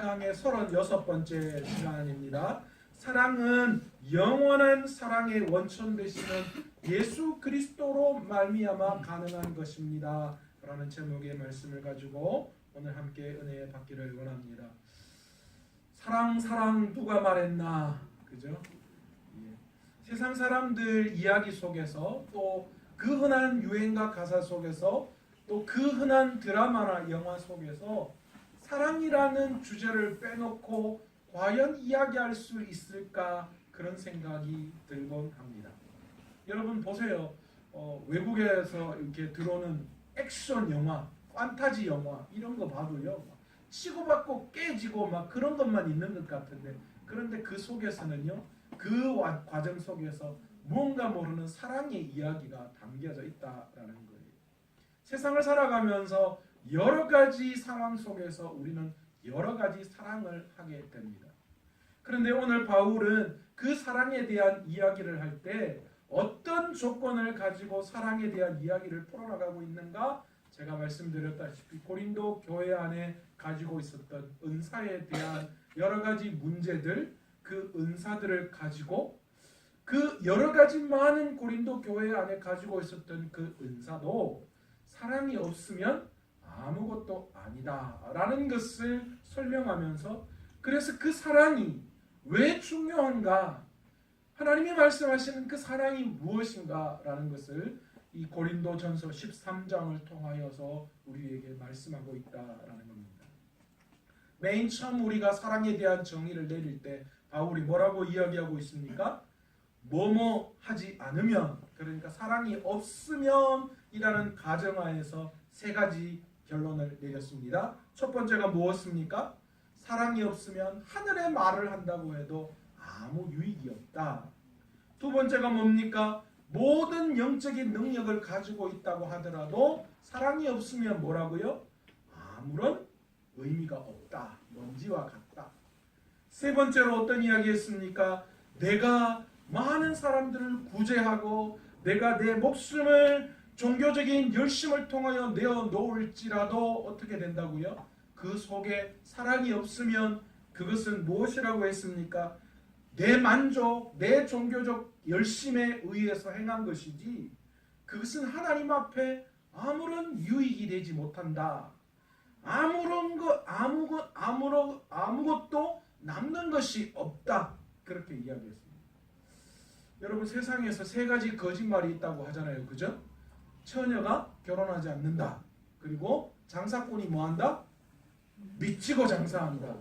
사랑의 36번째 시간입니다. 사랑은 영원한 사랑의 원천 되시는 예수 그리스도로 말미암아 가능한 것입니다. 라는 제목의 말씀을 가지고 오늘 함께 은혜 받기를 원합니다. 사랑 누가 말했나? 그죠? 예. 세상 사람들 이야기 속에서 또 그 흔한 유행가 가사 속에서 또 그 흔한 드라마나 영화 속에서 사랑이라는 주제를 빼놓고 과연 이야기할 수 있을까 그런 생각이 들곤 합니다. 여러분 보세요. 외국에서 이렇게 들어오는 액션 영화, 판타지 영화 이런 거 봐도요. 치고받고 깨지고 막 그런 것만 있는 것 같은데 그런데 그 속에서는요. 그 과정 속에서 뭔가 모르는 사랑의 이야기가 담겨져 있다라는 거예요. 세상을 살아가면서 여러 가지 상황 속에서 우리는 여러 가지 사랑을 하게 됩니다. 그런데 오늘 바울은 그 사랑에 대한 이야기를 할 때 어떤 조건을 가지고 사랑에 대한 이야기를 풀어나가고 있는가? 제가 말씀드렸다시피 고린도 교회 안에 가지고 있었던 은사에 대한 여러 가지 문제들, 그 은사들을 가지고 그 여러 가지 많은 고린도 교회 안에 가지고 있었던 그 은사도 사랑이 없으면 아무것도 아니다 라는 것을 설명하면서 그래서 그 사랑이 왜 중요한가, 하나님이 말씀하시는 그 사랑이 무엇인가 라는 것을 이 고린도전서 13장을 통하여서 우리에게 말씀하고 있다라는 겁니다. 맨 처음 우리가 사랑에 대한 정의를 내릴 때 바울이 뭐라고 이야기하고 있습니까? 뭐뭐 하지 않으면, 그러니까 사랑이 없으면 이라는 가정하에서 세 가지 결론을 내렸습니다. 첫 번째가 무엇입니까? 사랑이 없으면 하늘의 말을 한다고 해도 아무 유익이 없다. 두 번째가 뭡니까? 모든 영적인 능력을 가지고 있다고 하더라도 사랑이 없으면 뭐라고요? 아무런 의미가 없다. 먼지와 같다. 세 번째로 어떤 이야기 했습니까? 내가 많은 사람들을 구제하고 내가 내 목숨을 종교적인 열심을 통하여 내어놓을지라도 어떻게 된다고요? 그 속에 사랑이 없으면 그것은 무엇이라고 했습니까? 내 만족, 내 종교적 열심에 의해서 행한 것이지 그것은 하나님 앞에 아무런 유익이 되지 못한다. 아무것도 남는 것이 없다. 그렇게 이야기했습니다. 여러분 세상에서 세 가지 거짓말이 있다고 하잖아요. 그죠? 처녀가 결혼하지 않는다. 그리고 장사꾼이 뭐한다? 미치고 장사한다.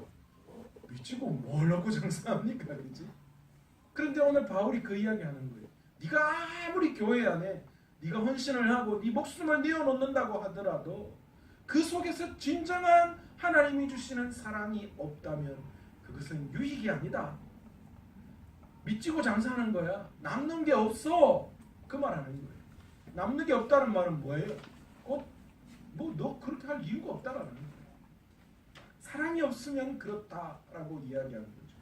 미치고 뭘 놓고 장사합니까? 그렇지? 그런데 오늘 바울이 그 이야기 하는 거예요. 네가 아무리 교회 안에 네가 헌신을 하고 네 목숨을 내어놓는다고 하더라도 그 속에서 진정한 하나님이 주시는 사랑이 없다면 그것은 유익이 아니다. 미치고 장사하는 거야. 남는 게 없어. 그 말하는 거예요. 남는 게 없다는 말은 뭐예요? 너 그렇게 할 이유가 없다라는 거예요. 사랑이 없으면 그렇다라고 이야기하는 거죠.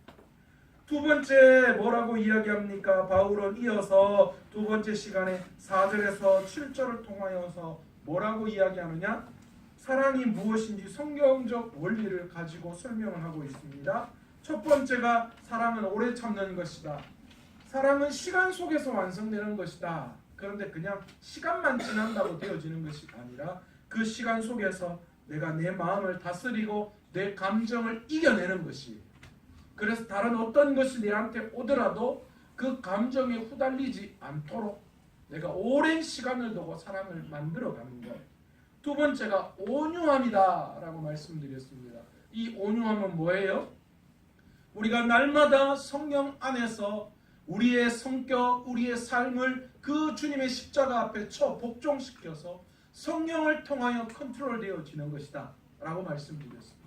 두 번째 뭐라고 이야기합니까? 바울은 이어서 두 번째 시간에 4절에서 7절을 통하여서 뭐라고 이야기하느냐? 사랑이 무엇인지 성경적 원리를 가지고 설명을 하고 있습니다. 첫 번째가 사랑은 오래 참는 것이다. 사랑은 시간 속에서 완성되는 것이다. 그런데 그냥 시간만 지난다고 되어지는 것이 아니라 그 시간 속에서 내가 내 마음을 다스리고 내 감정을 이겨내는 것이, 그래서 다른 어떤 것이 내한테 오더라도 그 감정에 후달리지 않도록 내가 오랜 시간을 두고 사랑을 만들어가는 것. 두 번째가 온유함이다 라고 말씀드렸습니다. 이 온유함은 뭐예요? 우리가 날마다 성령 안에서 우리의 성격, 우리의 삶을 그 주님의 십자가 앞에 복종시켜서 성령을 통하여 컨트롤되어지는 것이다 라고 말씀드렸습니다.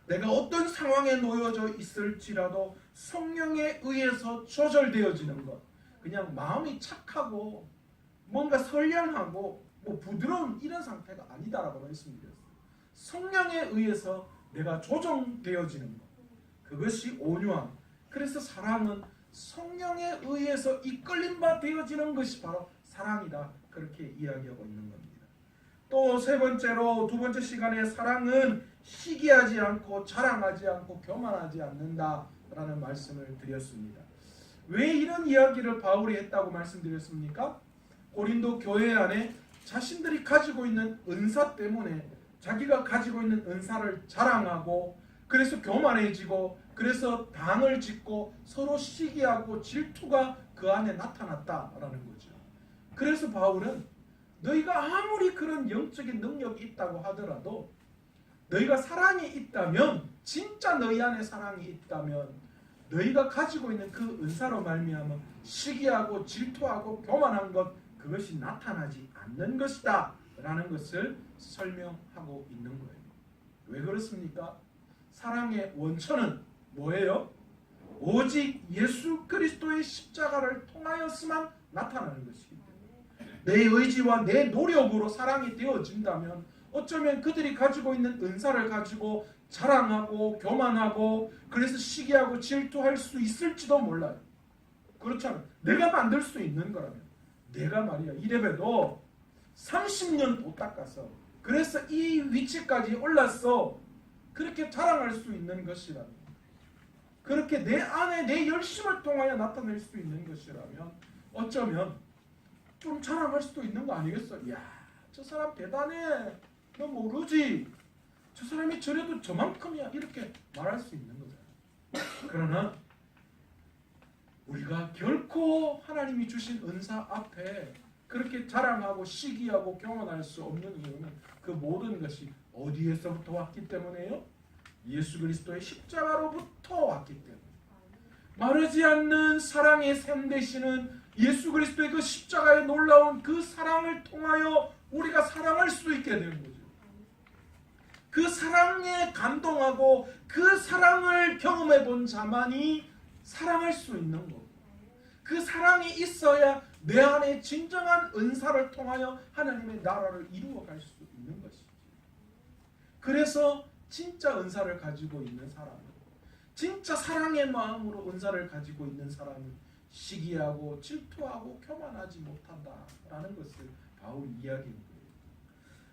내가 어떤 상황에 놓여져 있을지라도 성령에 의해서 조절되어지는 것. 그냥 마음이 착하고 뭔가 선량하고 부드러운 이런 상태가 아니다라고 말씀드렸어요. 성령에 의해서 내가 조정되어지는 것. 그것이 온유함. 그래서 사랑은 성령에 의해서 이끌림 바 되어지는 것이 바로 사랑이다. 그렇게 이야기하고 있는 겁니다. 또 세 번째로 두 번째 시간에 사랑은 시기하지 않고 자랑하지 않고 교만하지 않는다라는 말씀을 드렸습니다. 왜 이런 이야기를 바울이 했다고 말씀드렸습니까? 고린도 교회 안에 자신들이 가지고 있는 은사 때문에 자기가 가지고 있는 은사를 자랑하고 그래서 교만해지고 그래서 당을 짓고 서로 시기하고 질투가 그 안에 나타났다라는 거죠. 그래서 바울은 너희가 아무리 그런 영적인 능력이 있다고 하더라도 너희가 사랑이 있다면 진짜 너희 안에 사랑이 있다면 너희가 가지고 있는 그 은사로 말미암아 시기하고 질투하고 교만한 것 그것이 나타나지 않는 것이다 라는 것을 설명하고 있는 거예요. 왜 그렇습니까? 사랑의 원천은 뭐예요? 오직 예수 그리스도의 십자가를 통하여서만 나타나는 것이기 때문에 내 의지와 내 노력으로 사랑이 되어진다면 어쩌면 그들이 가지고 있는 은사를 가지고 자랑하고 교만하고 그래서 시기하고 질투할 수 있을지도 몰라요. 그렇잖아요. 내가 만들 수 있는 거라면 내가 말이야 이래봬도 30년 못 닦아서 그래서 이 위치까지 올랐어 그렇게 자랑할 수 있는 것이라면 그렇게 내 안에 내 열심을 통하여 나타낼 수 있는 것이라면 어쩌면 좀 자랑할 수도 있는 거 아니겠어? 이야 저 사람 대단해 너 모르지 저 사람이 저래도 저만큼이야 이렇게 말할 수 있는 거잖아. 그러나 우리가 결코 하나님이 주신 은사 앞에 그렇게 자랑하고 시기하고 교만할 수 없는 이유는 그 모든 것이 어디에서부터 왔기 때문에요? 예수 그리스도의 십자가로부터 왔기 때문에 마르지 않는 사랑의 샘 되시는 예수 그리스도의 그 십자가의 놀라운 그 사랑을 통하여 우리가 사랑할 수 있게 된 거죠. 그 사랑에 감동하고 그 사랑을 경험해 본 자만이 사랑할 수 있는 거고 그 사랑이 있어야 내 안에 진정한 은사를 통하여 하나님의 나라를 이루어갈 수 있는 것이지. 그래서 진짜 은사를 가지고 있는 사람은 진짜 사랑의 마음으로 은사를 가지고 있는 사람은 시기하고 질투하고 교만하지 못한다라는 것을 바울이 이야기하는 거예요.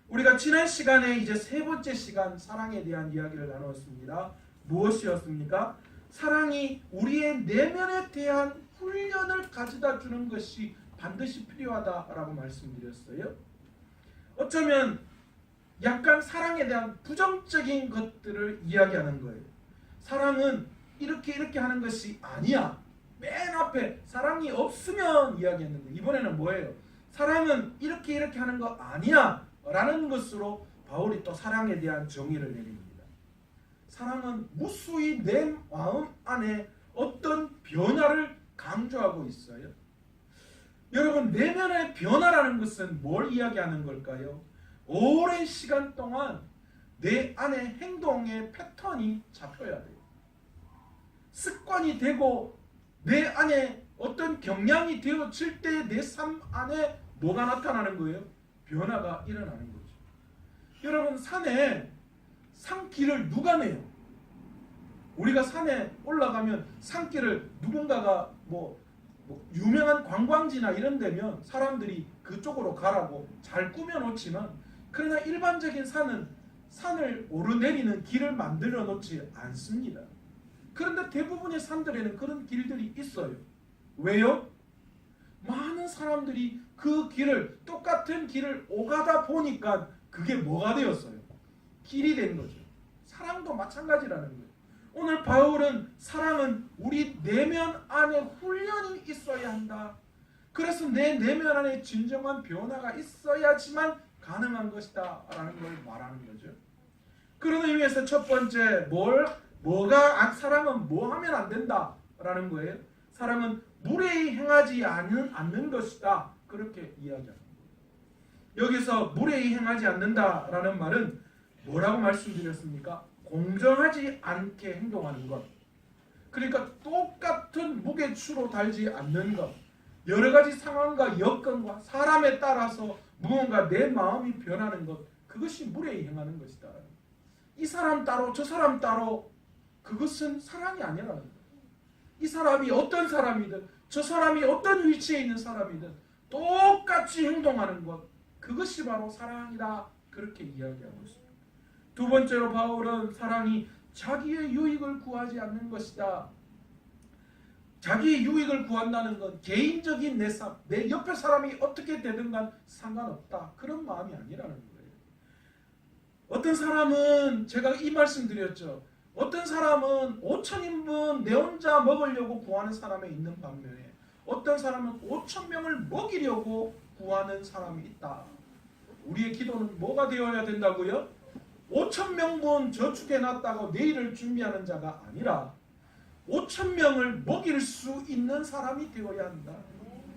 우리가 지난 시간에 이제 세 번째 시간 사랑에 대한 이야기를 나누었습니다. 무엇이었습니까? 사랑이 우리의 내면에 대한 훈련을 가져다 주는 것이 반드시 필요하다라고 말씀드렸어요. 어쩌면 약간 사랑에 대한 부정적인 것들을 이야기하는 거예요. 사랑은 이렇게 하는 것이 아니야. 맨 앞에 사랑이 없으면 이야기했는데 이번에는 뭐예요? 사랑은 이렇게 하는 거 아니야 라는 것으로 바울이 또 사랑에 대한 정의를 내립니다. 사랑은 무수히 내 마음 안에 어떤 변화를 강조하고 있어요. 여러분 내면의 변화라는 것은 뭘 이야기하는 걸까요? 오랜 시간 동안 내 안에 행동의 패턴이 잡혀야 돼요. 습관이 되고 내 안에 어떤 경향이 되어질 때 내 삶 안에 뭐가 나타나는 거예요? 변화가 일어나는 거죠. 여러분 산에 산길을 누가 내요? 우리가 산에 올라가면 산길을 누군가가 유명한 관광지나 이런 데면 사람들이 그쪽으로 가라고 잘 꾸며놓지만 그러나 일반적인 산은 산을 오르내리는 길을 만들어 놓지 않습니다. 그런데 대부분의 산들에는 그런 길들이 있어요. 왜요? 많은 사람들이 그 길을 똑같은 길을 오가다 보니까 그게 뭐가 되었어요? 길이 된 거죠. 사랑도 마찬가지라는 거예요. 오늘 바울은 사랑은 우리 내면 안에 훈련이 있어야 한다. 그래서 내 내면 안에 진정한 변화가 있어야지만 가능한 것이다 라는 걸 말하는 거죠. 그런 의미에서 첫 번째 사랑은 뭐 하면 안 된다 라는 거예요. 사랑은 무례히 행하지 않는 것이다. 그렇게 이야기합니다. 여기서 무례히 행하지 않는다라는 말은 뭐라고 말씀드렸습니까? 공정하지 않게 행동하는 것. 그러니까 똑같은 무게추로 달지 않는 것. 여러 가지 상황과 여건과 사람에 따라서 무언가 내 마음이 변하는 것. 그것이 무례히 행하는 것이다. 이 사람 따로 저 사람 따로 그것은 사랑이 아니라는 거예요. 이 사람이 어떤 사람이든 저 사람이 어떤 위치에 있는 사람이든 똑같이 행동하는 것. 그것이 바로 사랑이다. 그렇게 이야기하고 있습니다. 두 번째로 바울은 사랑이 자기의 유익을 구하지 않는 것이다. 자기의 유익을 구한다는 건 개인적인 내 삶, 내 옆에 사람이 어떻게 되든 간 상관없다. 그런 마음이 아니라는 거예요. 어떤 사람은 제가 이 말씀 드렸죠. 어떤 사람은 5,000인분 내 혼자 먹으려고 구하는 사람이 있는 반면에 어떤 사람은 5,000명을 먹이려고 구하는 사람이 있다. 우리의 기도는 뭐가 되어야 된다고요? 5,000명분 저축해놨다고 내일을 준비하는 자가 아니라 5,000명을 먹일 수 있는 사람이 되어야 한다.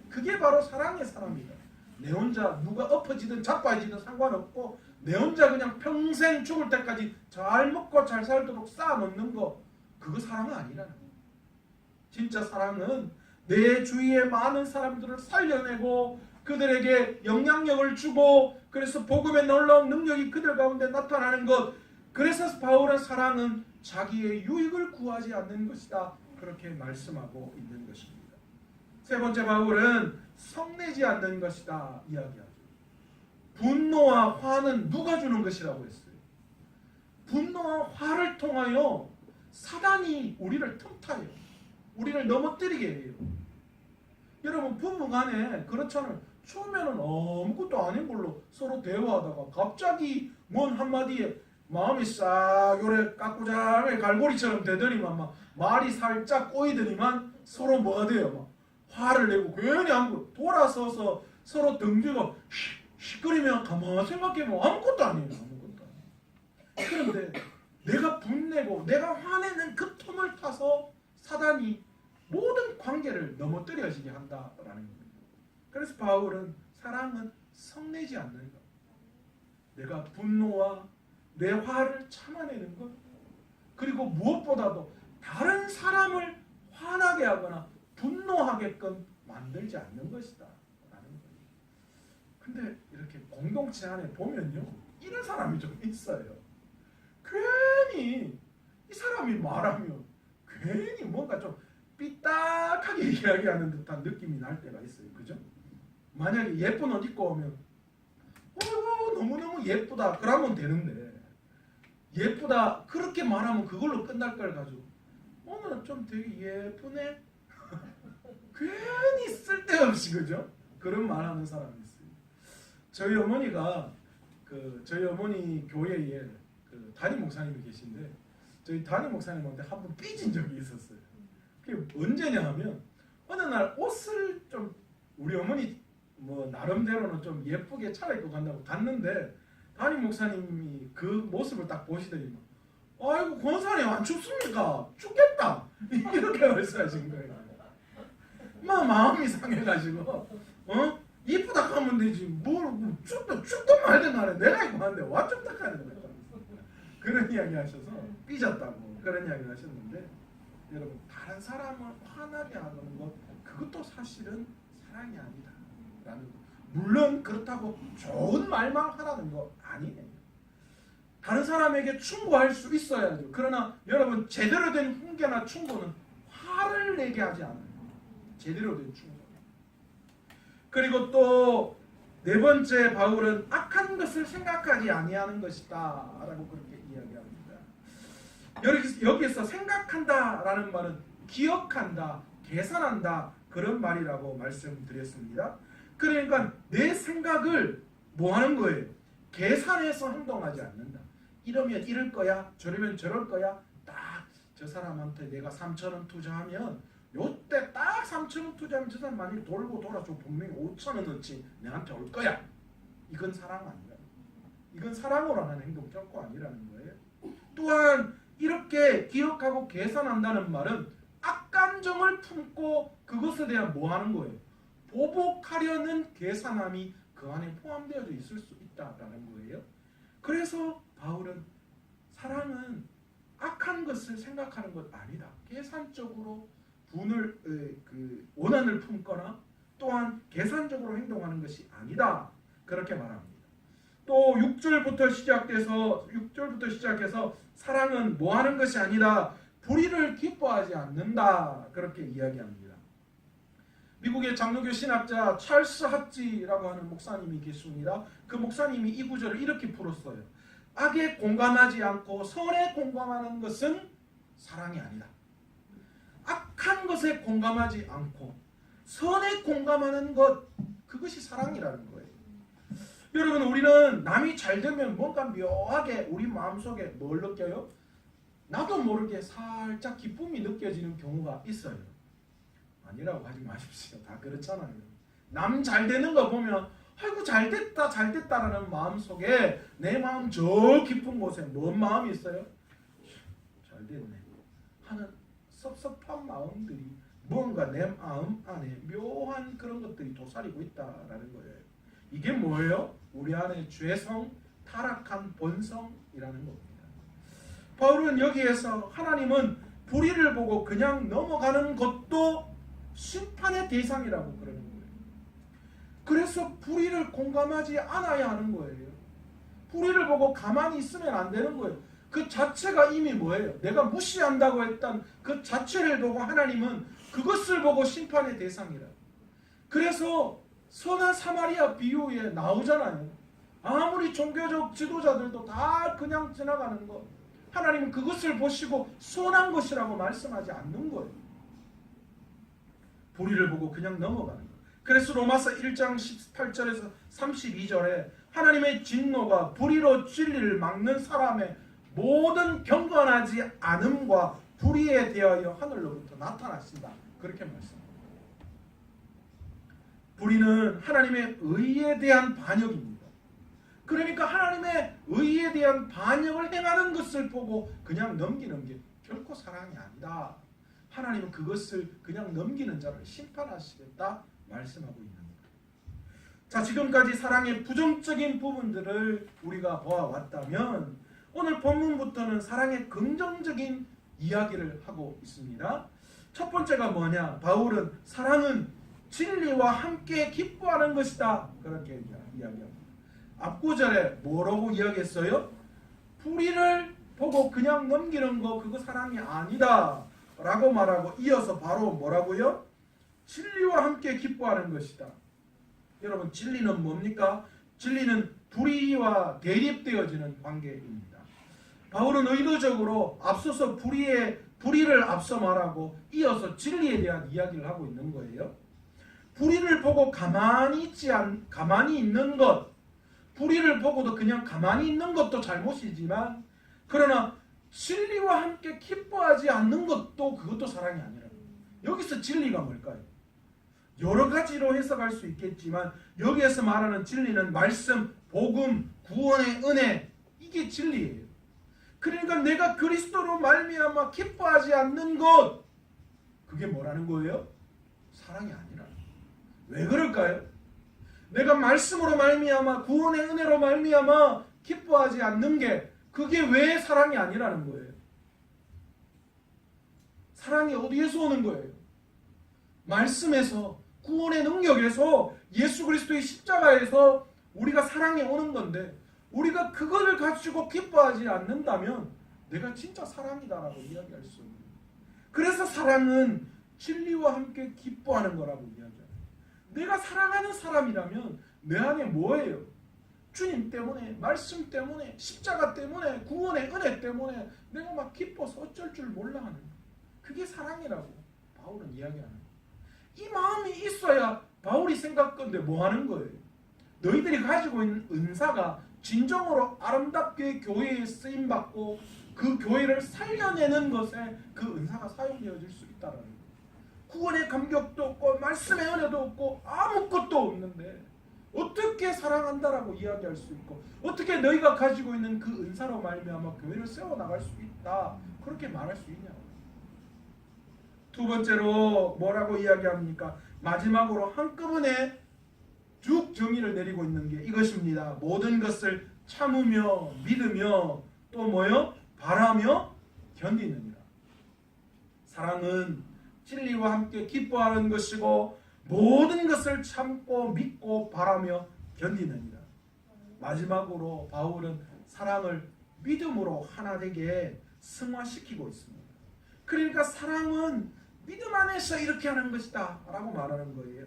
그게 바로 사랑의 사람이다. 내 혼자 누가 엎어지든 자빠지든 상관없고 내 혼자 그냥 평생 죽을 때까지 잘 먹고 잘 살도록 쌓아놓는 거, 그거 사랑은 아니라는 거야. 진짜 사랑은 내 주위에 많은 사람들을 살려내고 그들에게 영향력을 주고 그래서 복음의 놀라운 능력이 그들 가운데 나타나는 것. 그래서 바울의 사랑은 자기의 유익을 구하지 않는 것이다. 그렇게 말씀하고 있는 것입니다. 세 번째, 바울은 성내지 않는 것이다 이야기하죠. 분노와 화는 누가 주는 것이라고 했어요? 분노와 화를 통하여 사단이 우리를 틈타요. 우리를 넘어뜨리게 해요. 여러분, 부부간에 그렇잖아요. 처음에는 아무것도 아닌 걸로 서로 대화하다가 갑자기 뭔 한마디에 마음이 싹 요래 깎고장의 갈고리처럼 되더니만 막 말이 살짝 꼬이더니만 서로 뭐가 돼요? 막 화를 내고 괜히 아무것도 돌아서서 서로 등지고 시끄리면 가만히 생각해보면 아무것도 아니에요. 아무것도 아니에요. 그런데 내가 분내고 내가 화내는 그 틈을 타서 사단이 모든 관계를 넘어뜨려지게 한다라는 겁니다. 그래서 바울은 사랑은 성내지 않는 것. 내가 분노와 내 화를 참아내는 것. 그리고 무엇보다도 다른 사람을 화나게 하거나 분노하게끔 만들지 않는 것이다 라는 거예요. 근데 이렇게 공동체 안에 보면요, 이런 사람이 좀 있어요. 괜히 이 사람이 말하면 괜히 뭔가 좀 삐딱하게 이야기하는 듯한 느낌이 날 때가 있어요. 그죠? 만약에 예쁜 옷 입고 오면 너무너무 예쁘다 그러면 되는데, 예쁘다 그렇게 말하면 그걸로 끝날 걸 가지고 오늘은 좀 되게 예쁘네 괜히 쓸데없이, 그죠? 그런 말하는 사람이 있어요. 저희 어머니가 저희 어머니 교회에 담임 목사님이 계신데, 저희 담임 목사님한테 한 번 삐진 적이 있었어요. 그게 언제냐 하면, 어느 날 옷을 좀 우리 어머니 뭐 나름대로는 좀 예쁘게 차려입고 간다고 갔는데, 담임 목사님이 그 모습을 딱 보시더니 아이고 권사님 안 춥습니까? 춥겠다 이렇게 말씀하신 거예요. 막 마음이 상해가지고 이쁘다 하면 되지 뭘 춥든 말든 간에 내가 입고 하는데 와 춥다 하는 거야. 그런 이야기 하셔서 삐졌다고 그런 이야기 하셨는데, 여러분, 다른 사람을 화나게 하는 것, 그것도 사실은 사랑이 아니다 라는 거. 물론 그렇다고 좋은 말만 하라는 거 아니에요. 다른 사람에게 충고할 수 있어야죠. 그러나 여러분, 제대로 된 훈계나 충고는 화를 내게 하지 않아요. 제대로 된 충고. 그리고 또 네 번째, 바울은 악한 것을 생각하지 아니하는 것이다 라고 그렇게 이야기합니다. 여기서 생각한다라는 말은 기억한다, 계산한다 그런 말이라고 말씀드렸습니다. 그러니까 내 생각을 뭐 하는 거예요? 계산해서 행동하지 않는다. 이러면 이럴 거야, 저러면 저럴 거야. 딱 저 사람한테 내가 3,000원 투자하면 요때 딱 3,000원 투자하면 저 사람 만일 돌고 돌아서 분명히 5,000원어치 내한테 올 거야. 이건 사랑 아니라. 이건 사랑으로 하는 행동 결코 아니라는 거예요. 또한 이렇게 기억하고 계산한다는 말은 악감정을 품고 그것에 대한 뭐 하는 거예요? 보복하려는 계산함이 그 안에 포함되어 있을 수 있다라는 거예요. 그래서 바울은 사랑은 악한 것을 생각하는 것 아니다. 계산적으로 원한을 품거나 또한 계산적으로 행동하는 것이 아니다. 그렇게 말합니다. 또 6절부터 시작해서 사랑은 뭐 하는 것이 아니다. 불의를 기뻐하지 않는다. 그렇게 이야기합니다. 미국의 장로교 신학자 찰스 핫지라고 하는 목사님이 계십니다. 그 목사님이 이 구절을 이렇게 풀었어요. 악에 공감하지 않고 선에 공감하는 것은 사랑이 아니다. 악한 것에 공감하지 않고 선에 공감하는 것, 그것이 사랑이라는 거예요. 여러분, 우리는 남이 잘 되면 뭔가 묘하게 우리 마음속에 뭘 느껴요? 나도 모르게 살짝 기쁨이 느껴지는 경우가 있어요. 아니라고 하지 마십시오. 다 그렇잖아요. 남 잘 되는 거 보면 아이고 잘됐다 잘됐다라는 마음속에 내 마음 저 깊은 곳에 뭔 마음이 있어요? 잘됐네 하는 섭섭한 마음들이 뭔가 내 마음 안에 묘한 그런 것들이 도사리고 있다라는 거예요. 이게 뭐예요? 우리 안에 죄성, 타락한 본성이라는 겁니다. 바울은 여기에서 하나님은 불의를 보고 그냥 넘어가는 것도 심판의 대상이라고 그러는 거예요. 그래서 불의를 공감하지 않아야 하는 거예요. 불의를 보고 가만히 있으면 안 되는 거예요. 그 자체가 이미 뭐예요? 내가 무시한다고 했던 그 자체를 보고 하나님은 그것을 보고 심판의 대상이라. 그래서 선한 사마리아 비유에 나오잖아요. 아무리 종교적 지도자들도 다 그냥 지나가는 것. 하나님은 그것을 보시고 선한 것이라고 말씀하지 않는 거예요. 불의를 보고 그냥 넘어가는 거예요. 그래서 로마서 1장 18절에서 32절에 하나님의 진노가 불의로 진리를 막는 사람의 모든 경건하지 않음과 불의에 대하여 하늘로부터 나타나신다. 그렇게 말씀합니다. 불의는 하나님의 의에 대한 반역입니다. 그러니까 하나님의 의에 대한 반역을 행하는 것을 보고 그냥 넘기는 게 결코 사랑이 아니다. 하나님은 그것을 그냥 넘기는 자를 심판하시겠다 말씀하고 있는 거예요. 자, 지금까지 사랑의 부정적인 부분들을 우리가 보아왔다면 오늘 본문부터는 사랑의 긍정적인 이야기를 하고 있습니다. 첫 번째가 뭐냐? 바울은 사랑은 진리와 함께 기뻐하는 것이다. 그렇게 이야기합니다. 앞구절에 뭐라고 이야기했어요? 불의를 보고 그냥 넘기는 거 그거 사랑이 아니다 라고 말하고 이어서 바로 뭐라고요? 진리와 함께 기뻐하는 것이다. 여러분, 진리는 뭡니까? 진리는 불의와 대립되어지는 관계입니다. 바울은 의도적으로 앞서서 불의를 앞서 말하고 이어서 진리에 대한 이야기를 하고 있는 거예요. 불의를 보고 가만히 있는 것, 불의를 보고도 그냥 가만히 있는 것도 잘못이지만 그러나 진리와 함께 기뻐하지 않는 것도 그것도 사랑이 아니라. 여기서 진리가 뭘까요? 여러 가지로 해석할 수 있겠지만 여기에서 말하는 진리는 말씀, 복음, 구원의 은혜, 이게 진리예요. 그러니까 내가 그리스도로 말미암아 기뻐하지 않는 것, 그게 뭐라는 거예요? 사랑이 아니라. 왜 그럴까요? 내가 말씀으로 말미암아 구원의 은혜로 말미암아 기뻐하지 않는 게 그게 왜 사랑이 아니라는 거예요? 사랑이 어디에서 오는 거예요? 말씀에서, 구원의 능력에서, 예수 그리스도의 십자가에서 우리가 사랑이 오는 건데 우리가 그거를 가지고 기뻐하지 않는다면 내가 진짜 사랑이다라고 이야기할 수 없는 거예요. 그래서 사랑은 진리와 함께 기뻐하는 거라고 이야기해요. 내가 사랑하는 사람이라면 내 안에 뭐예요? 주님 때문에, 말씀 때문에, 십자가 때문에, 구원의 은혜 때문에 내가 막 기뻐서 어쩔 줄 몰라 하는 거예요. 그게 사랑이라고 바울은 이야기하는 거예요. 이 마음이 있어야 바울이 생각건데 뭐 하는 거예요? 너희들이 가지고 있는 은사가 진정으로 아름답게 교회에 쓰임받고 그 교회를 살려내는 것에 그 은사가 사용되어질 수 있다는 거예요. 구원의 감격도 없고 말씀의 은혜도 없고 아무것도 없는데 어떻게 사랑한다라고 이야기할 수 있고 어떻게 너희가 가지고 있는 그 은사로 말미암아 교회를 세워나갈 수 있다 그렇게 말할 수 있냐고. 두 번째로 뭐라고 이야기합니까? 마지막으로 한꺼번에 쭉 정의를 내리고 있는 게 이것입니다. 모든 것을 참으며 믿으며 또 뭐요? 바라며 견디느니라. 사랑은 진리와 함께 기뻐하는 것이고 모든 것을 참고 믿고 바라며 견디느니라. 마지막으로 바울은 사랑을 믿음으로 하나 되게 승화시키고 있습니다. 그러니까 사랑은 믿음 안에서 이렇게 하는 것이다 라고 말하는 거예요.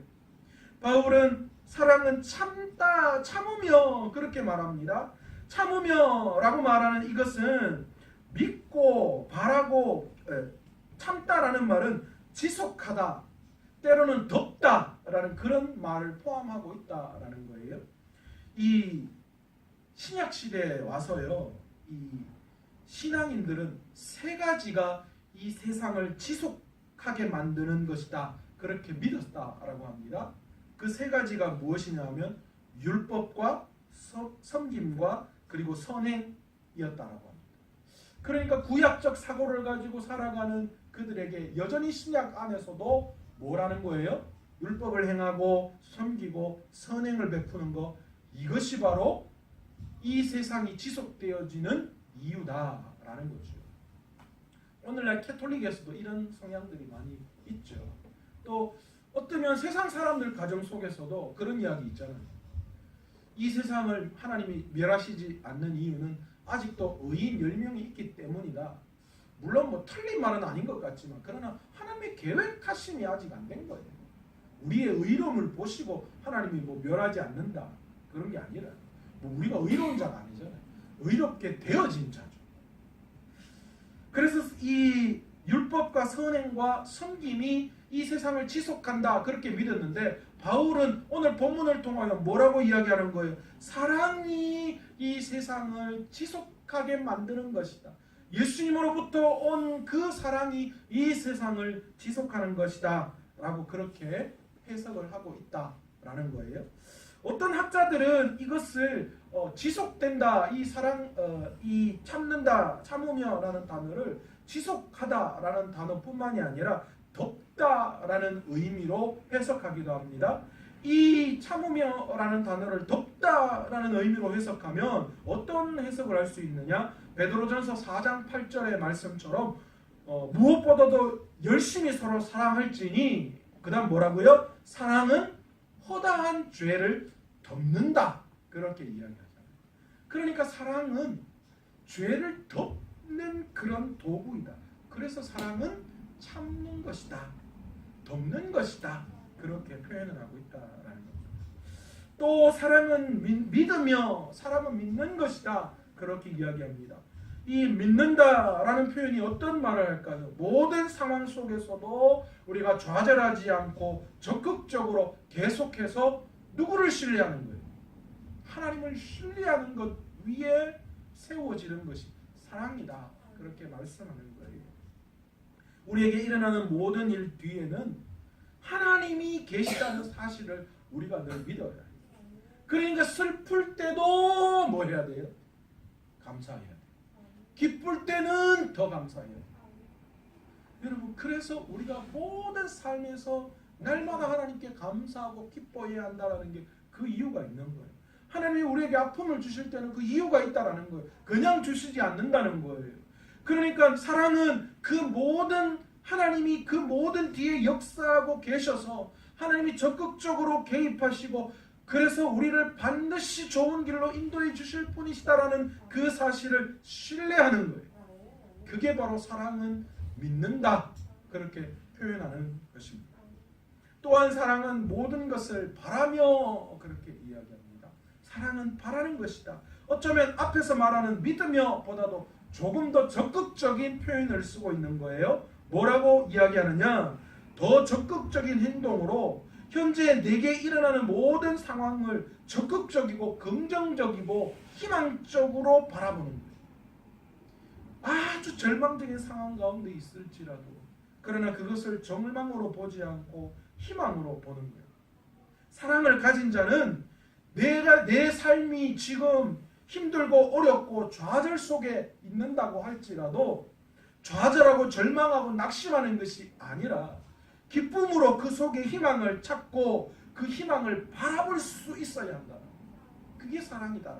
바울은 사랑은 참으며 그렇게 말합니다. 참으며라고 말하는 이것은 믿고 바라고 참다라는 말은 지속하다, 때로는 덮다라는 그런 말을 포함하고 있다라는 거예요. 이 신약 시대에 와서요, 이 신앙인들은 세 가지가 이 세상을 지속하게 만드는 것이다, 그렇게 믿었다라고 합니다. 그 세 가지가 무엇이냐면 율법과 섬김과 그리고 선행이었다라고 합니다. 그러니까 구약적 사고를 가지고 살아가는 그들에게 여전히 신약 안에서도 뭐라는 거예요? 율법을 행하고 섬기고 선행을 베푸는 것, 이것이 바로 이 세상이 지속되어지는 이유다라는 거죠. 오늘날 캐톨릭에서도 이런 성향들이 많이 있죠. 또 어쩌면 세상 사람들 가정 속에서도 그런 이야기 있잖아요. 이 세상을 하나님이 멸하시지 않는 이유는 아직도 의인 10명이 있기 때문이다. 물론 뭐 틀린 말은 아닌 것 같지만 그러나 하나님의 계획하심이 아직 안 된 거예요. 우리의 의로움을 보시고 하나님이 뭐 멸하지 않는다, 그런 게 아니라 뭐 우리가 의로운 자가 아니잖아요. 의롭게 되어진 자죠. 그래서 이 율법과 선행과 섬김이 이 세상을 지속한다, 그렇게 믿었는데 바울은 오늘 본문을 통하여 뭐라고 이야기하는 거예요? 사랑이 이 세상을 지속하게 만드는 것이다. 예수님으로부터 온 그 사랑이 이 세상을 지속하는 것이다 라고 그렇게 해석을 하고 있다라는 거예요. 어떤 학자들은 이것을 지속된다, 이 사랑, 이 참는다, 참으며라는 단어를 지속하다라는 단어뿐만이 아니라 덮다라는 의미로 해석하기도 합니다. 이 참으며라는 단어를 덮다라는 의미로 해석하면 어떤 해석을 할 수 있느냐? 베드로전서 4장 8절의 말씀처럼 무엇보다도 열심히 서로 사랑할지니, 그 다음 뭐라고요? 사랑은 허다한 죄를 덮는다, 그렇게 이야기하잖아요. 그러니까 사랑은 죄를 덮는 그런 도구이다. 그래서 사랑은 참는 것이다, 덮는 것이다, 그렇게 표현을 하고 있다라는 거죠. 또 사랑은 믿으며 사람은 믿는 것이다, 그렇게 이야기합니다. 이 믿는다라는 표현이 어떤 말을 할까요? 모든 상황 속에서도 우리가 좌절하지 않고 적극적으로 계속해서 누구를 신뢰하는 거예요? 하나님을 신뢰하는 것 위에 세워지는 것이 사랑이다, 그렇게 말씀하는 거예요. 우리에게 일어나는 모든 일 뒤에는 하나님이 계시다는 사실을 우리가 늘 믿어야 해요. 그러니까 슬플 때도 뭐 해야 돼요? 감사해야 돼요. 기쁠 때는 더 감사해야 돼요. 여러분, 그래서 우리가 모든 삶에서 날마다 하나님께 감사하고 기뻐해야 한다는 게 그 이유가 있는 거예요. 하나님이 우리에게 아픔을 주실 때는 그 이유가 있다는 거예요. 그냥 주시지 않는다는 거예요. 그러니까 사랑은 그 모든, 하나님이 그 모든 뒤에 역사하고 계셔서 하나님이 적극적으로 개입하시고 그래서 우리를 반드시 좋은 길로 인도해 주실 분이시다라는 그 사실을 신뢰하는 거예요. 그게 바로 사랑은 믿는다, 그렇게 표현하는 것입니다. 또한 사랑은 모든 것을 바라며, 그렇게 이야기합니다. 사랑은 바라는 것이다. 어쩌면 앞에서 말하는 믿으며 보다도 조금 더 적극적인 표현을 쓰고 있는 거예요. 뭐라고 이야기하느냐? 더 적극적인 행동으로 현재 내게 일어나는 모든 상황을 적극적이고 긍정적이고 희망적으로 바라보는 거예요. 아주 절망적인 상황 가운데 있을지라도 그러나 그것을 절망으로 보지 않고 희망으로 보는 거예요. 사랑을 가진 자는 내 삶이 지금 힘들고 어렵고 좌절 속에 있는다고 할지라도 좌절하고 절망하고 낙심하는 것이 아니라 기쁨으로 그 속에 희망을 찾고 그 희망을 바라볼 수 있어야 한다. 그게 사랑이다.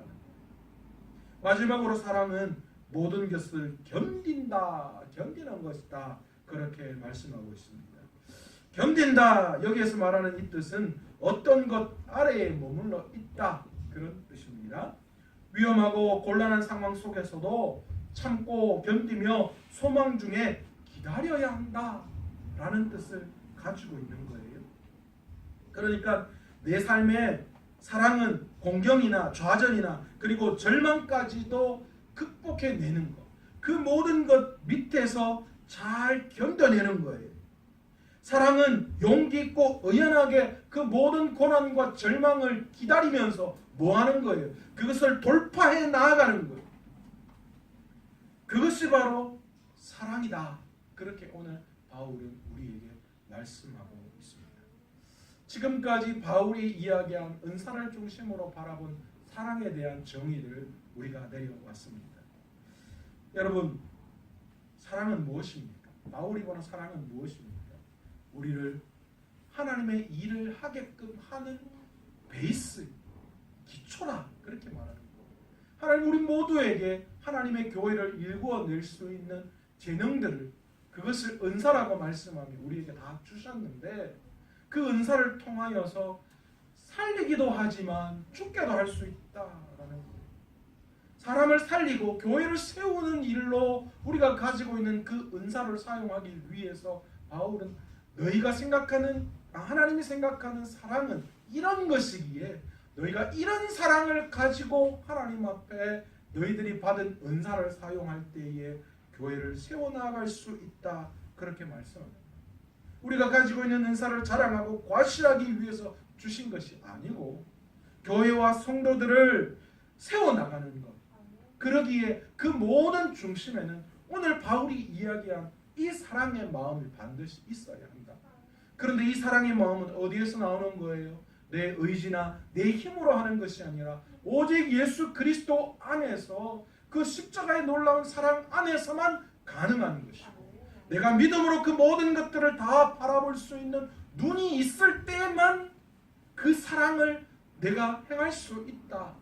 마지막으로 사랑은 모든 것을 견딘다, 견디는 것이다, 그렇게 말씀하고 있습니다. 견딘다, 여기에서 말하는 이 뜻은 어떤 것 아래에 머물러 있다, 그런 뜻입니다. 위험하고 곤란한 상황 속에서도 참고 견디며 소망 중에 기다려야 한다 라는 뜻을 가지고 있는 거예요. 그러니까 내 삶에 사랑은 공경이나 좌절이나 그리고 절망까지도 극복해내는 것. 그 모든 것 밑에서 잘 견뎌내는 거예요. 사랑은 용기 있고 의연하게 그 모든 고난과 절망을 기다리면서 뭐 하는 거예요? 그것을 돌파해 나아가는 거예요. 그것이 바로 사랑이다. 그렇게 오늘 바울은 우리에게 말씀하고 있습니다. 지금까지 바울이 이야기한 은사를 중심으로 바라본 사랑에 대한 정의를 우리가 내려왔습니다. 여러분, 사랑은 무엇입니까? 바울이 보는 사랑은 무엇입니까? 우리를 하나님의 일을 하게끔 하는 베이스, 기초라 그렇게 말하는 거예요. 하나님 우리 모두에게 하나님의 교회를 일구어낼 수 있는 재능들을, 그것을 은사라고 말씀하며 우리에게 다 주셨는데, 그 은사를 통하여서 살리기도 하지만 죽게도 할 수 있다라는 거예요. 사람을 살리고 교회를 세우는 일로 우리가 가지고 있는 그 은사를 사용하기 위해서 바울은 너희가 생각하는, 하나님이 생각하는 사랑은 이런 것이기에 너희가 이런 사랑을 가지고 하나님 앞에 너희들이 받은 은사를 사용할 때에 교회를 세워나갈 수 있다. 그렇게 말씀합니다. 우리가 가지고 있는 은사를 자랑하고 과시하기 위해서 주신 것이 아니고 교회와 성도들을 세워나가는 것. 그러기에 그 모든 중심에는 오늘 바울이 이야기한 이 사랑의 마음이 반드시 있어야 한다. 그런데 이 사랑의 마음은 어디에서 나오는 거예요? 내 의지나 내 힘으로 하는 것이 아니라 오직 예수 그리스도 안에서, 그 십자가의 놀라운 사랑 안에서만 가능한 것이고, 내가 믿음으로 그 모든 것들을 다 바라볼 수 있는 눈이 있을 때만 그 사랑을 내가 행할 수 있다.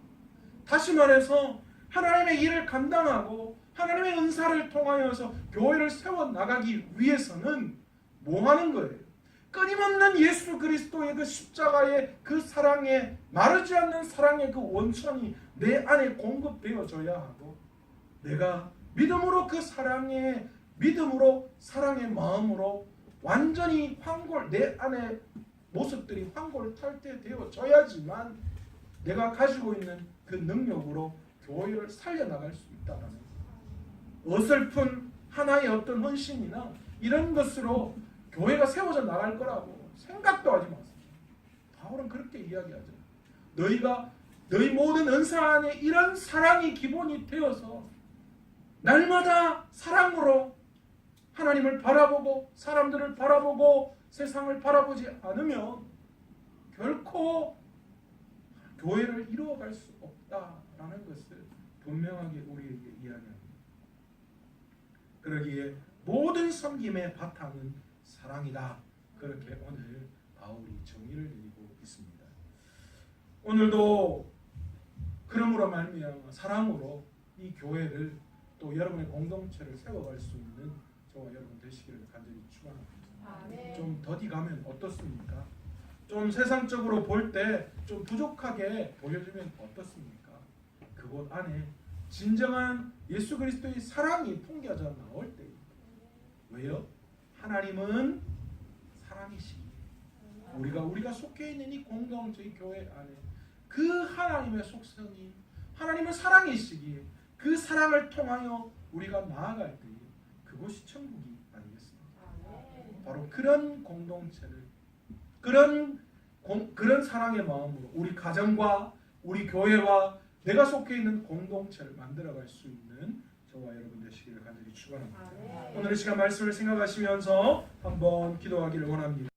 다시 말해서 하나님의 일을 감당하고 하나님의 은사를 통하여서 교회를 세워나가기 위해서는 뭐 하는 거예요? 끊임없는 예수 그리스도의 그 십자가의 그 사랑에, 마르지 않는 사랑의 그 원천이 내 안에 공급되어져야 하고, 내가 믿음으로 그 사랑에, 믿음으로 사랑의 마음으로 완전히 내 안에 모습들이 황골탈퇴되어져야지만 내가 가지고 있는 그 능력으로 교회를 살려나갈 수 있다는 거예요. 어설픈 하나의 어떤 헌신이나 이런 것으로 교회가 세워져 나갈 거라고 생각도 하지 마세요. 바울은 그렇게 이야기하죠. 너희 모든 은사 안에 이런 사랑이 기본이 되어서 날마다 사랑으로 하나님을 바라보고 사람들을 바라보고 세상을 바라보지 않으면 결코 교회를 이루어갈 수 없다라는 것을 분명하게 우리에게 이야기합니다. 그러기에 모든 섬김의 바탕은 사랑이다. 그렇게 오늘 바울이 정의를 내리고 있습니다. 오늘도 그러므로 말미암아 사랑으로 이 교회를 또 여러분의 공동체를 세워갈 수 있는 저와 여러분 되시기를 간절히 축원합니다. 좀 더디 가면 어떻습니까? 좀 세상적으로 볼 때 좀 부족하게 보여주면 어떻습니까? 그곳 안에 진정한 예수 그리스도의 사랑이 풍겨져 나올 때, 왜요? 하나님은 사랑이시기에 우리가 속해 있는 이 공동체의 교회 안에 그 하나님의 속성이, 하나님은 사랑이시기에 그 사랑을 통하여 우리가 나아갈 때 그곳이 천국이 아니겠습니까? 바로 그런 공동체를, 그런 사랑의 마음으로 우리 가정과 우리 교회와 내가 속해 있는 공동체를 만들어갈 수 있는 저와 여러분 되시기를 간절히 축원합니다. 오늘 이 시간 말씀을 생각하시면서 한번 기도하기를 원합니다.